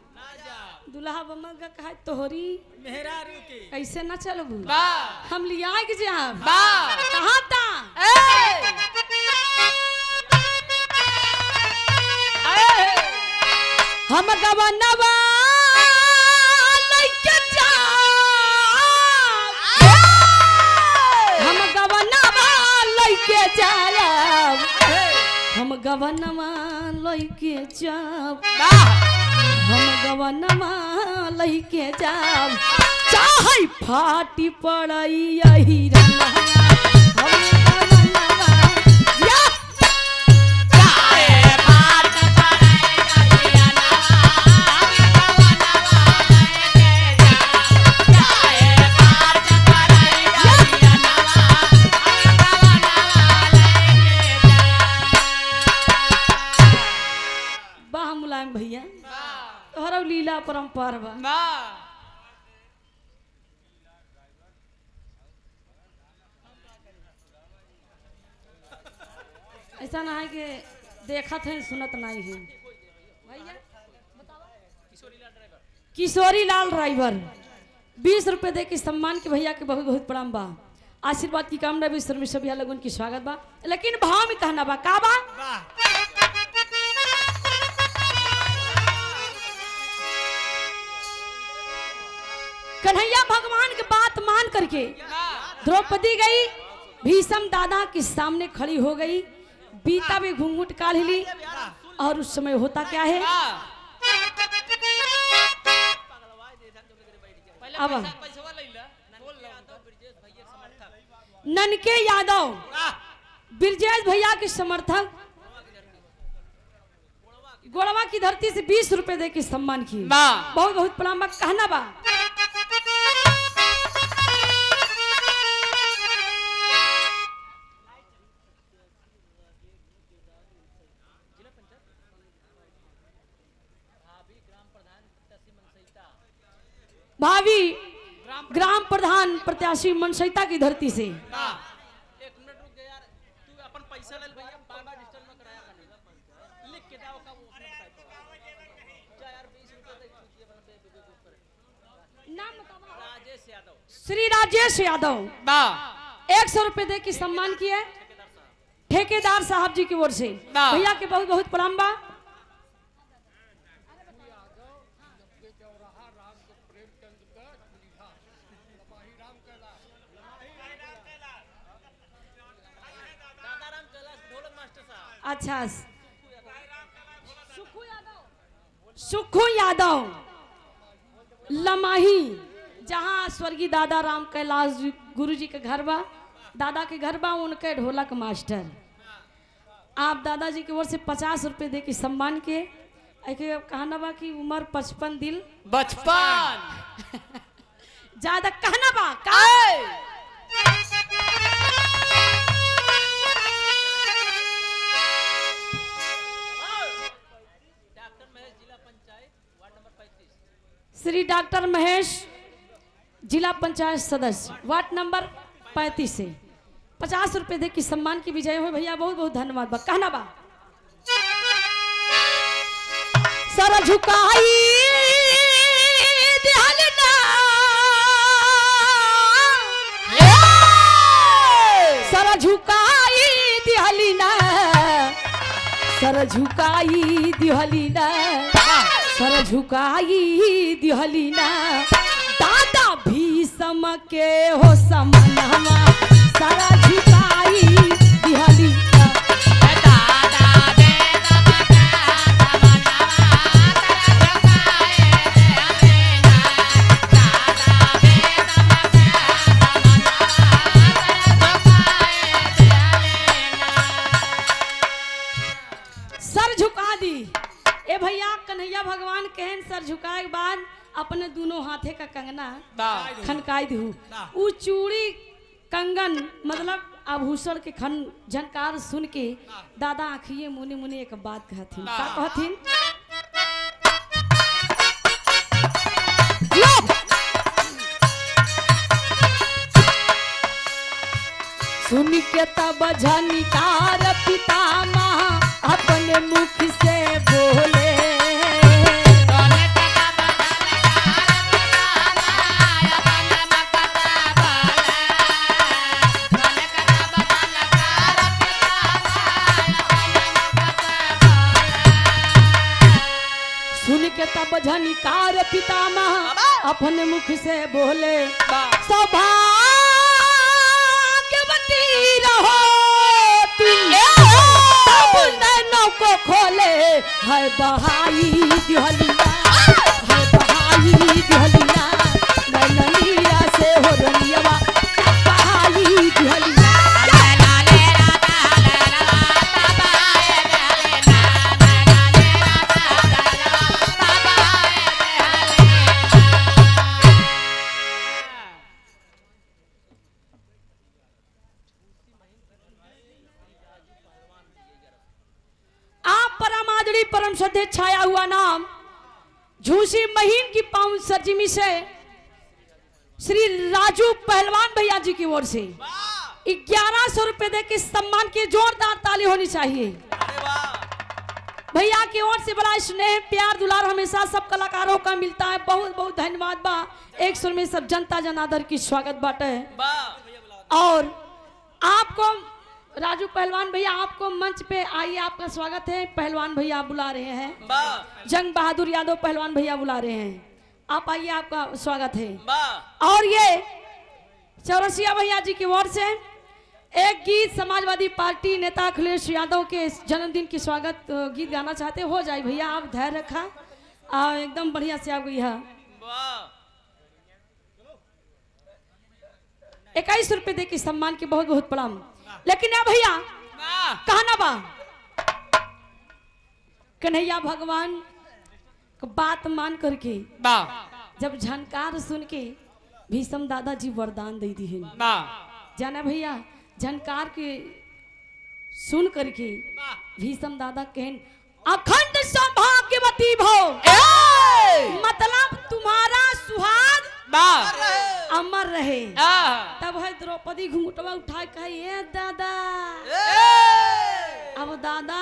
दुल्हा बम्मा का कहा तोहरी मेहरा रुके कैसे न चलबू वाह हम लिया के जा वाह कहा था हम गवनवा लइके जा हम गवनवा लइके जाब हम गवनवा लइके जाब हम गवनवा लइके जाब चाहे फाटी पड़ई यही रनवा हम गवनवा या वाह मुलायम भैया तोहरा लीला परंपर बा ऐसा ना है कि देखत है सुनत नहीं है भैया किशोरी लाल ड्राइवर 20 रुपए दे के सम्मान के भैया के बहुत बहुत प्रणाम बा आशीर्वाद की कामना भी में सभी लोगों की स्वागत बा लेकिन भाव में कहना बा का बा कन्हैया भगवान की बात मान करके द्रौपदी गई भीषम दादा के सामने खड़ी हो गई बीता में घूंघट काढ़ ली और उस समय होता क्या है अब ननके यादव ब्रजेश भैया के समर्थक गोड़वा की धरती से 20 रुपए दे के सम्मान किए बहुत बहुत प्रणाम बा कहना बा भावी ग्राम प्रधान प्रत्याशी मनसैता की धरती से एक मिनट रुक जा यार तू अपन पैसा ले भैया बार-बार डिजिटल में कराया कर लिख के दाओ का वो उसने बताया जा यार 20 रुपए दे चुकी है नाम बताओ राजेश यादव श्री राजेश यादव वाह 100 रुपए दे के सम्मान किए ठेकेदार साहब जी की ओर से वाह। भैया के बहुत बहुत प्रणाम बा अच्छा सुखू यादव लमाही जहाँ स्वर्गीय दादा राम कैलाश गुरु जी के घर बा दादा के घर बा उनके ढोलक मास्टर। आप दादाजी की ओर से 50 रुपए दे के सम्मान के ऐके कहना बा कि उम्र 55 दिल बचपन ज्यादा कहना बा का डॉक्टर महेश जिला panchayat ward number 35। Shri doctor Mahesh जिला पंचायत सदस्य वार्ड नंबर 35 से 50 रुपए दे के सम्मान की विजय हो भैया। बहुत बहुत धन्यवाद बा कहना बा सर झुकाई दिहलना सर झुकाई दिहलिना सर झुकाई दिहलिना सर झुकाई दिहलिना दादा भीषम के हो समनमा सर झुकाई दिहलिना सर झुका दी। ए भैया कन्हैया भगवान कहन सर झुकाए के बाद अपने दोनों हाथे का कंगना खनकाई दू। उ चूड़ी कंगन मतलब आभूषण के खन झनकार सुन के दादा आखिए मुने मुने एक बात कहथिन का कहथिन लो! सुन के तब झनकार पितामह अपने मुख से बोले सुन के तब झनकार पितामह अपने मुख से बोले सौभाग्यवती रहो तुम तब नैनों को खोले है बहाई दिहलिया है बहाई दिहलिया नैननीरा से हो रनियवा बहाई दिहलिया परम श्रद्धे छाया हुआ नाम झूसी महीन की पाउन सरजिमी से श्री राजू पहलवान भैया जी की ओर से 1100 रुपए दे के सम्मान की जोरदार ताली होनी चाहिए। भैया की ओर से बड़ा स्नेह प्यार दुलार हमेशा सब कलाकारों का मिलता है। बहुत बहुत धन्यवाद बा। एक सुर में सब जनता जनार्दन की स्वागत बाटे और आपको राजू पहलवान भैया आपको मंच पे आइए आपका स्वागत है। पहलवान भैया बुला रहे हैं जंग बहादुर यादव पहलवान भैया बुला रहे हैं आप आइए आपका स्वागत है। और ये चौरसिया भैया जी की ओर से एक गीत समाजवादी पार्टी नेता अखिलेश यादव के जन्मदिन की स्वागत गीत गाना चाहते हो जाए भैया आप धैर्य रखा और एकदम बढ़िया से आप गई 21 रुपए दे के सम्मान की बहुत बहुत प्रणाम। लेकिन अब भैया कहना बा कन्हैया भगवान को बात मान करके जब झनकार सुन के भीषम दादाजी वरदान दे दी है जाना भैया झनकार के सुन करके भीषम दादा कहन अखंड सौभाग्यवती भव मतलब तुम्हारा सुहाग अमर रहे। तब है द्रौपदी घूंघटवा उठा कहे दादा अब दादा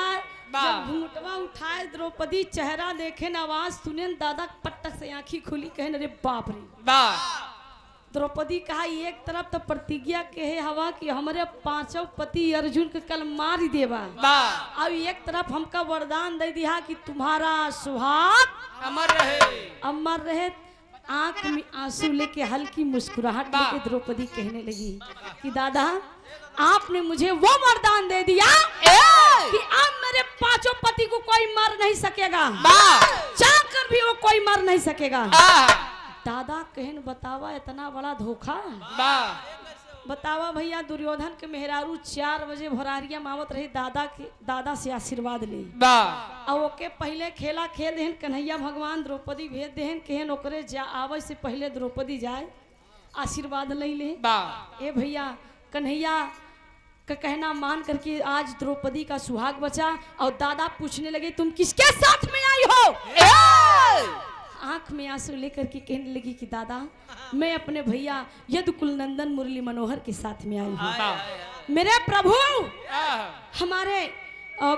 जब घूंघटवा उठाए द्रौपदी चेहरा देखे न आवाज सुने दादा पटक से आंखी खुली कहे अरे बाप रे द्रौपदी कहा एक तरफ तो प्रतिज्ञा कहे हवा कि हमारे 5 पति अर्जुन के कल मार देवा अब एक तरफ हमका वरदान दे दिया कि तुम्हारा सुहाग अमर रहे। आंख में आंसू लेके हल्की मुस्कुराहट लेके द्रौपदी कहने लगी कि दादा आपने मुझे वो वरदान दे दिया कि अब मेरे 5 पति को कोई मार नहीं सकेगा चाहकर भी वो कोई मार नहीं सकेगा। दादा कहन बतावा इतना बड़ा धोखा बतावा भैया दुर्योधन के मेहरारू 4 बजे भोरारिया मावत रही दादा से आशीर्वाद ले वाह और ओके पहले खेला खेल देहन कन्हैया भगवान द्रौपदी भेज देहन केहन ओकरे जा आवे से पहले द्रौपदी जाए आशीर्वाद ले ले। वाह ए भैया कन्हैया का कहना मान करके आज द्रौपदी का सुहाग बचा और दादा पूछने लगे तुम किसके साथ में आई हो? आंख में आंसू लेकर के कहने लगी कि दादा मैं अपने भैया यदुकुल नंदन मुरली मनोहर के साथ में आई हूँ। मेरे प्रभु हमारे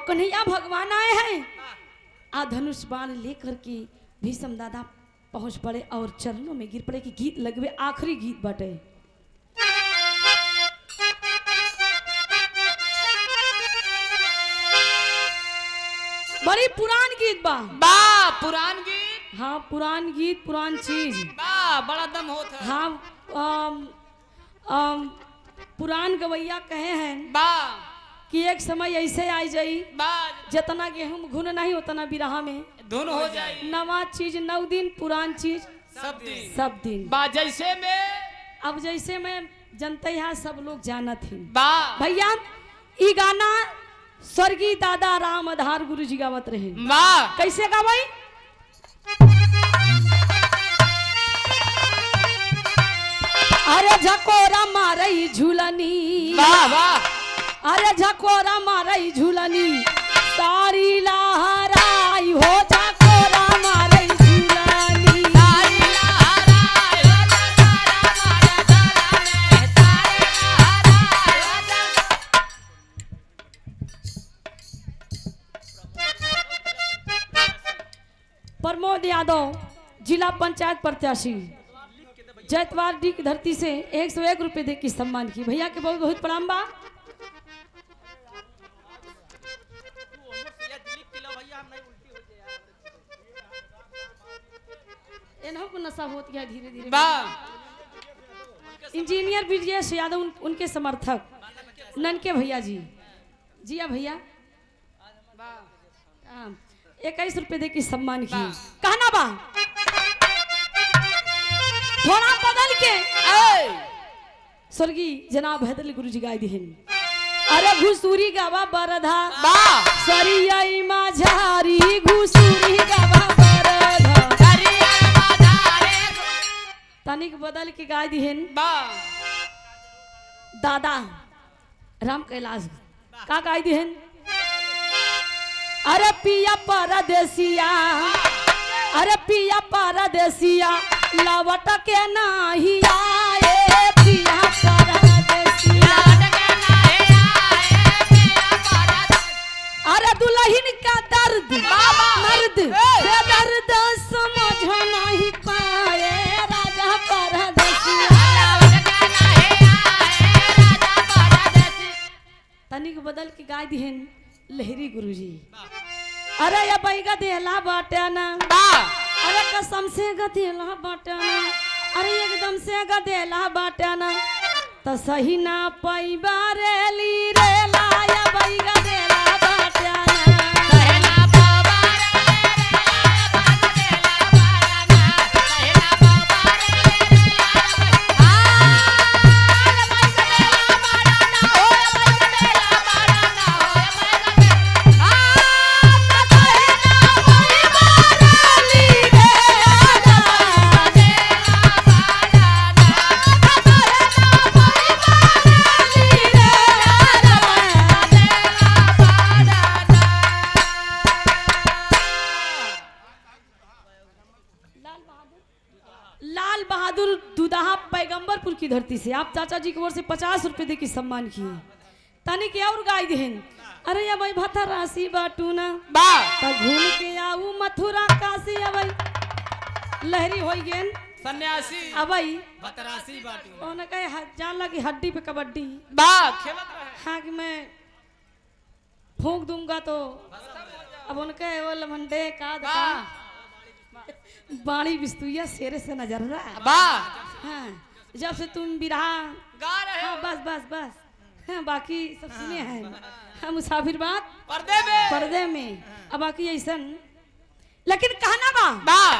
कन्हैया भगवान आए हैं। आ धनुष बाण लेकर के भीष्म दादा पहुंच पड़े और चरणों में गिर पड़े कि गीत लगवे आखिरी गीत बटे। बड़ी पुरान गीत बा। वाह पुरान गीत हाँ पुरान गीत पुरान चीज। वाह बड़ा दम होता है। हाँ पुरान गवैया कहे हैं वाह कि एक समय ऐसे आई जाई वाह जितना गेहूं घुन नहीं उतना बिरहा में धुन हो जाए। नवा चीज 9 दिन पुरान चीज सब दिन। वाह जैसे में अब जैसे मैं जनते यहाँ सब लोग जानत ही वाह भैया ई गाना स्वर्गीय दादा राम आधार गुरु जी गावत रहे। वाह कैसे गावई? अरे झकोरा मारई झूलनी वाह वाह अरे झकोरा मारई झूलनी सारी लहराई हो झकोरा मारई झूलनी प्रमोद यादव जिला पंचायत प्रत्याशी जैतवार डी की धरती से 101 रुपए दे के सम्मान की भैया के बहुत बहुत प्रणाम बा। इन्हों को नशा होत गया धीरे धीरे। वाह इंजीनियर ब्रजेश यादव उनके समर्थक ननके भैया जी जिया भैया 21 रुपए दे के सम्मान की। कहना बा थोड़ा बदल के स्वर्गीय जनाब हैदर गुरु जी गाय दिहन। अरे घुसूरी गावा बरधा वाह सरियाई माझारी घुसूरी गावा बरधा तनिक बदल के गाय दिहन। वाह दादा राम कैलाश का गाय दिहन। अरे पिया परदेसिया अरे पिया परदेसिया लवट के नाही आए पिया परदेसिया अरे दुल्हन का दर्द मर्द दर्द समझ नहीं पाए राजा परदेसिया। तनिक बदल के गाय दिहन लहरी गुरुजी। अरे या बैगा देला बाटना अरे कसम से गदेला बाटना अरे एकदम से गदेला बाटना तो सही ना पैबा रेली रेला या बैगा देला बाटना लाल बहादुर दुदाहा पैगंबरपुर की धरती से आप चाचा जी की ओर से 50 रुपए दे की सम्मान किए। तनी के और गाय देहन। अरे या भाई भाता राशि बाटू ना वाह घूम के आऊ मथुरा काशी अबई लहरी होई गेन सन्यासी अबई बतरासी बाटू ओने कहे जान लगी हड्डी पे कबड्डी वाह खेलत रहे। हाँ कि मैं फूंक दूंगा तो अब उनके वो लमंडे का वाह बाणी बिस्तुया शेरे से नजर रहा है। वाह हाँ जब से तुम बिरहा गा रहे हाँ हो बस बस बस हाँ बाकी सब सुने हैं हाँ मुसाफिर बात पर्दे में पर्दे में अब बाकी ऐसन लेकिन कहना बा वाह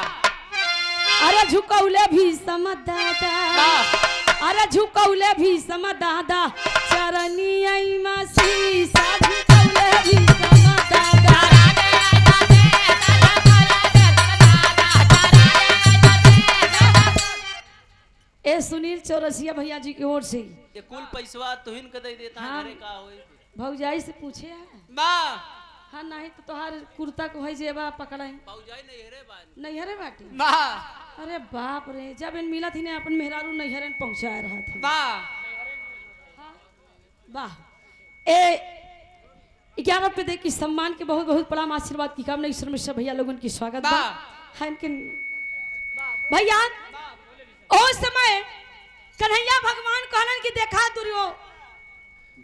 अरे झुकौले भी समझदाता वाह अरे झुकौले भी सम दादा चरनी मसी सा झुकौले भी सम दादा ए सुनील चौरसिया भैया जी की ओर से ये कुल पैसवा तुहिन के दे देता हाँ। घरे का होई भौजाई से पूछे वाह हाँ नहीं तो तोहार कुर्ता को भाई जेबा पकड़े भौजाई नहीं हेरे बानी नैहरे बाटी वाह अरे बाप रे जब इन मिला थी ने अपन मेहरारू नैहरे में पहुंचा रहा था वाह वाह ए 11 पे देखी सम्मान के बहुत बहुत बड़ा आशीर्वाद की कामना ईश्वर मिश्रा भैया लोगन की स्वागत बा है इनके भैया उस समय कन्हैया भगवान कहलन कि देखा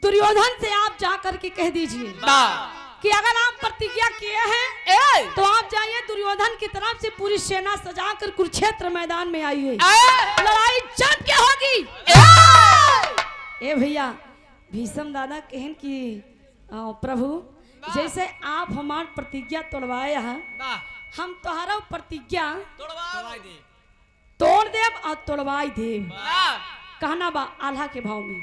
दुर्योधन से आप जा करके कह दीजिए वाह कि अगर आप प्रतिज्ञा किए हैं तो आप जाइए दुर्योधन की तरफ से पूरी सेना सजाकर कुरुक्षेत्र मैदान में आइए लड़ाई जम के होगी ए भैया भीष्म दादा कहन कि प्रभु जैसे आप हमार प्रतिज्ञा तोड़वाए हैं वाह हम तुम्हारा प्रतिज्ञा तोड़वा दे तोड़ देव और तोड़वाई देव वाह कहना बा आल्हा के भाव में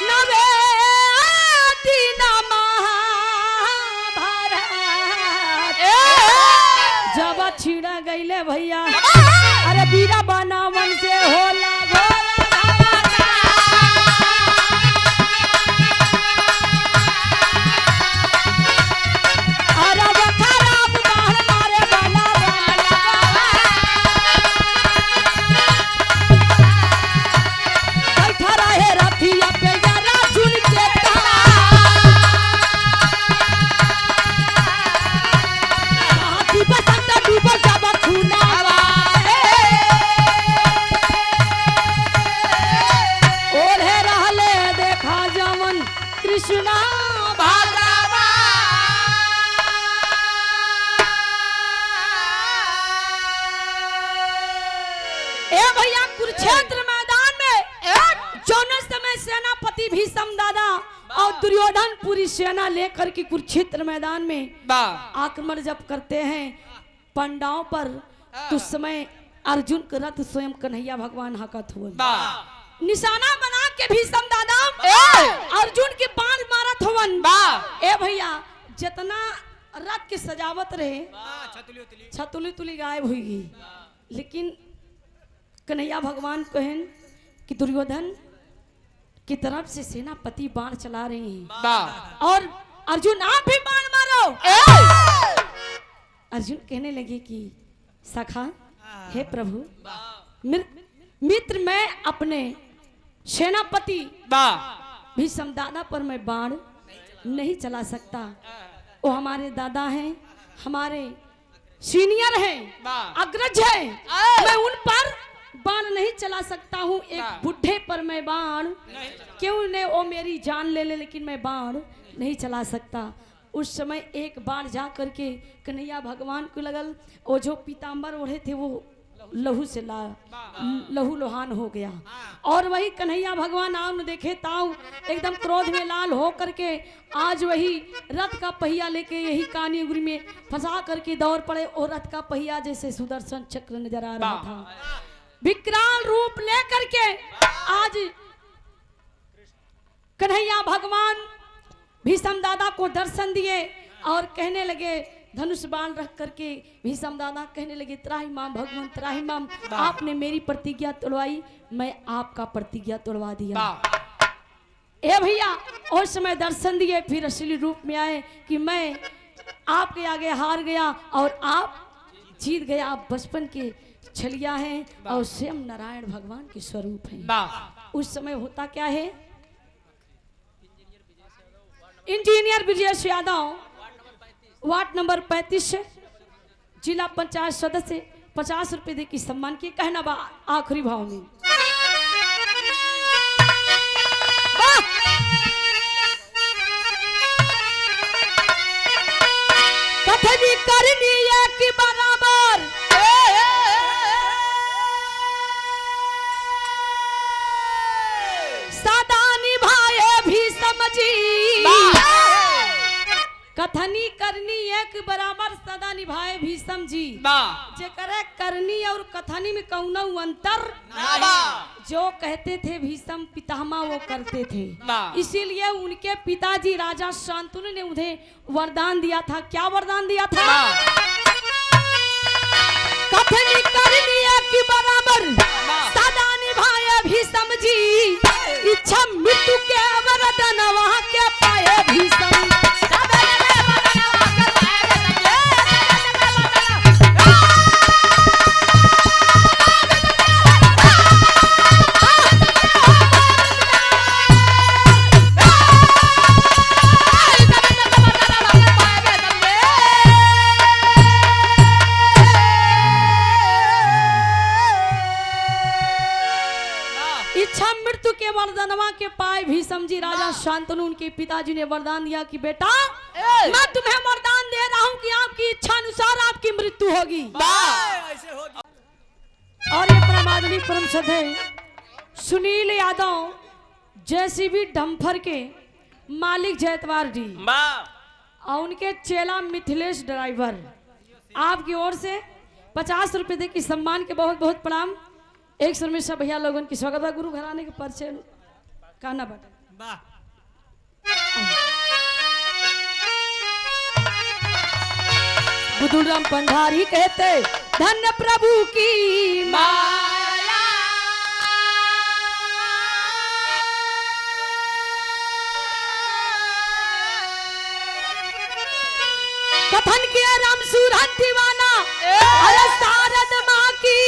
नवे दिन महाभारत जब छिड़ा गईले भैया अरे बीरा बनावन से होला कृष्णा ए भैया कुरुक्षेत्र मैदान में जौन समय सेनापति भीष्म दादा और दुर्योधन पूरी सेना लेकर के कुरुक्षेत्र मैदान में वाह आक्रमण जब करते हैं पंडाओं पर तो उस समय अर्जुन का रथ स्वयं कन्हैया भगवान हाकत हुए वाह निशाना बना के भीष्म दादा अर्जुन के बाण मारत हुवन ए भैया जितना रथ के सजावट रहे छतुली तुली गायब हुई गई लेकिन कन्हैया भगवान कहन कि दुर्योधन की तरफ से सेनापति बाण चला रहे हैं वाह और अर्जुन आप भी बाण मारो अर्जुन कहने लगे कि सखा हे प्रभु मित्र मैं अपने सेनापति वाह भीष्म दादा पर मैं बाण नहीं चला सकता वो हमारे दादा हैं हमारे सीनियर हैं वाह अग्रज हैं मैं उन पर बाण नहीं चला सकता हूँ एक बुढ़े पर मैं बाण क्यों ने वो मेरी जान ले ले लेकिन मैं बाण नहीं चला सकता उस समय एक बाण जा करके कन्हैया भगवान को लगल वो जो पीताम्बर ओढ़े थे वो लहू से लहू लोहान हो गया और वही कन्हैया भगवान आम देखे ताऊ एकदम क्रोध में लाल हो करके आज वही रथ का पहिया लेके यही कानी उंगली में फंसा करके दौड़ पड़े और रथ का पहिया जैसे सुदर्शन चक्र नजर आ रहा था विकराल रूप लेकर के आज कन्हैया भगवान भीष्म दादा को दर्शन दिए और कहने लगे धनुष बाण रख करके भीष्म दादा कहने लगे त्राहिमाम भगवान त्राहिमाम आपने मेरी प्रतिज्ञा तोड़वाई मैं आपका प्रतिज्ञा तोड़वा दिया ए भैया उस समय दर्शन दिए फिर असली रूप में आए कि मैं आपके आगे हार गया और आप जीत गए आप बचपन के छलिया हैं और स्वयं नारायण भगवान के स्वरूप हैं उस समय होता क्या है engineer Brajesh Yadav ward number 35 से जिला पंचायत सदस्य 50 रुपए दे की सम्मान की कहना बा आखिरी भाव में कथनी करनी एक बराबर सदा निभाए भी समझी कथनी करनी एक बराबर सदा निभाए भीषम जी। जेकरे करनी और कथनी में कौनो अंतर जो कहते थे भीषम पितामह वो करते थे। इसीलिए उनके पिताजी राजा शांतनु ने उन्हें वरदान दिया था। क्या वरदान दिया था? कथनी करनी एक बराबर सदा निभाए भीषम जी। इच्छा मृत्यु के वरदान वहां के पाए भीषम। इच्छा मृत्यु के वरदानवा के पाए भीषम जी। राजा शांतनु उनके पिताजी ने वरदान दिया कि बेटा मैं तुम्हें वरदान दे रहा हूं कि आपकी इच्छा अनुसार आपकी मृत्यु होगी। और ये परमादनी परम सदे सुनील यादव जेसीबी डंपर के मालिक जयतवार जी और उनके चेला मिथिलेश ड्राइवर आपकी ओर से 50 रुपए दे की सम्मान के बहुत बहुत प्रणाम। एक शर्मी सब भैया लोगों की स्वागत है। गुरु घराने के परिचय कहना बता। बुद्धूराम पंडारी कहते धन्य प्रभु की माया। कथन किया राम सूरत दीवाना अरे शारद माँ की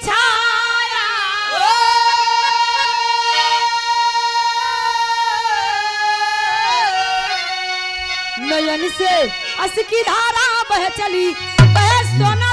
छाया। नयन से अस की धारा बह चली बह सोना